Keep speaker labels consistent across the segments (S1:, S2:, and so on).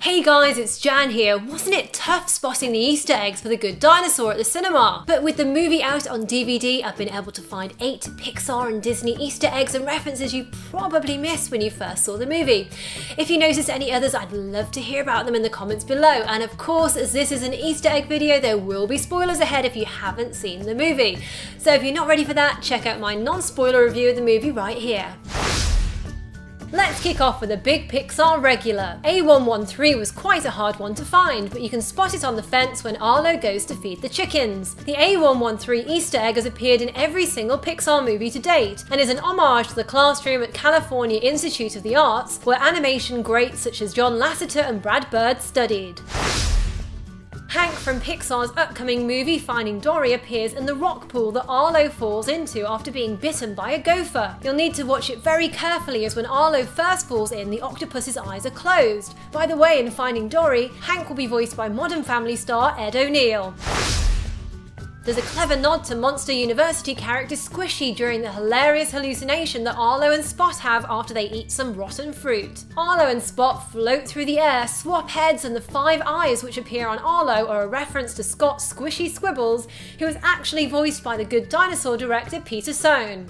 S1: Hey guys, it's Jan here. Wasn't it tough spotting the Easter eggs for The Good Dinosaur at the cinema? But with the movie out on DVD, I've been able to find 8 Pixar and Disney Easter eggs and references you probably missed when you first saw the movie. If you notice any others, I'd love to hear about them in the comments below. And of course, as this is an Easter egg video, there will be spoilers ahead if you haven't seen the movie. So if you're not ready for that, check out my non-spoiler review of the movie right here. Let's kick off with a big Pixar regular. A113 was quite a hard one to find, but you can spot it on the fence when Arlo goes to feed the chickens. The A113 Easter egg has appeared in every single Pixar movie to date, and is an homage to the classroom at California Institute of the Arts, where animation greats such as John Lasseter and Brad Bird studied. Hank from Pixar's upcoming movie Finding Dory appears in the rock pool that Arlo falls into after being bitten by a gopher. You'll need to watch it very carefully, as when Arlo first falls in, the octopus's eyes are closed. By the way, in Finding Dory, Hank will be voiced by Modern Family star Ed O'Neill. There's a clever nod to Monster University character Squishy during the hilarious hallucination that Arlo and Spot have after they eat some rotten fruit. Arlo and Spot float through the air, swap heads, and the 5 eyes which appear on Arlo are a reference to Scott's Squishy Squibbles, who was actually voiced by the Good Dinosaur director Peter Sohn.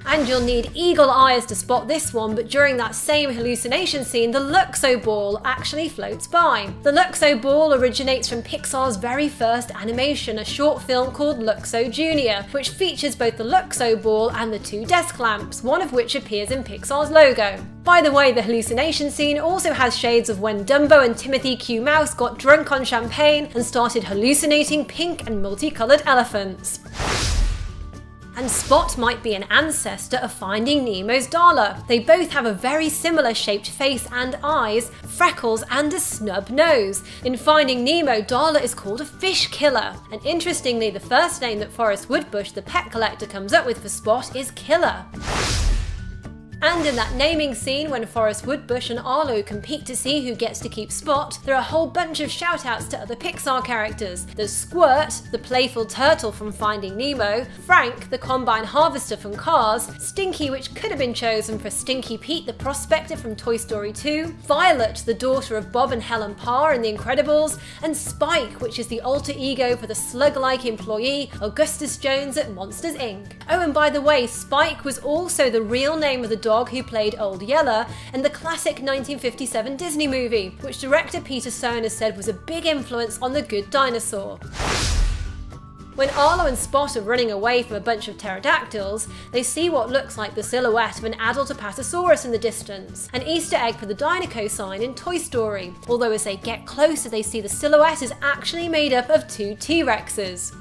S1: And you'll need eagle eyes to spot this one, but during that same hallucination scene, the Luxo Ball actually floats by. The Luxo Ball originates from Pixar's very first animation, a short film called Luxo Jr., which features both the Luxo Ball and the 2 desk lamps, one of which appears in Pixar's logo. By the way, the hallucination scene also has shades of when Dumbo and Timothy Q. Mouse got drunk on champagne and started hallucinating pink and multicolored elephants. And Spot might be an ancestor of Finding Nemo's Darla. They both have a very similar shaped face and eyes, freckles, and a snub nose. In Finding Nemo, Darla is called a fish killer. And interestingly, the first name that Forrest Woodbush, the pet collector, comes up with for Spot is Killer. And in that naming scene, when Forrest Woodbush and Arlo compete to see who gets to keep Spot, there are a whole bunch of shout-outs to other Pixar characters. There's Squirt, the playful turtle from Finding Nemo, Frank, the combine harvester from Cars, Stinky, which could have been chosen for Stinky Pete, the prospector from Toy Story 2, Violet, the daughter of Bob and Helen Parr in The Incredibles, and Spike, which is the alter ego for the slug-like employee Augustus Jones at Monsters, Inc. Oh, and by the way, Spike was also the real name of the dog who played Old Yeller in the classic 1957 Disney movie, which director Peter Sohn has said was a big influence on The Good Dinosaur. When Arlo and Spot are running away from a bunch of pterodactyls, they see what looks like the silhouette of an adult Apatosaurus in the distance, an Easter egg for the Dinoco sign in Toy Story, although as they get closer they see the silhouette is actually made up of 2 T-Rexes.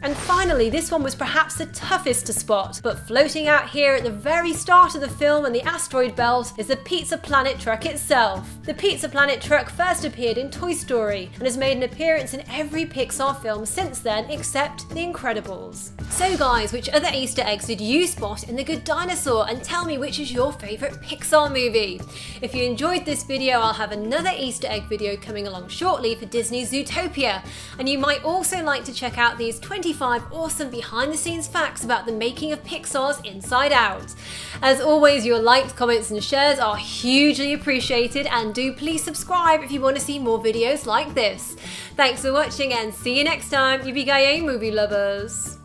S1: And finally, this one was perhaps the toughest to spot, but floating out here at the very start of the film in the asteroid belt is the Pizza Planet truck itself. The Pizza Planet truck first appeared in Toy Story and has made an appearance in every Pixar film since then except The Incredibles. So guys, which other Easter eggs did you spot in The Good Dinosaur, and tell me which is your favourite Pixar movie? If you enjoyed this video, I'll have another Easter egg video coming along shortly for Disney's Zootopia, and you might also like to check out these 25 awesome behind the scenes facts about the making of Pixar's Inside Out. As always, your likes, comments and shares are hugely appreciated, and do please subscribe if you want to see more videos like this. Thanks for watching and see you next time, yippee-ki-yay movie lovers!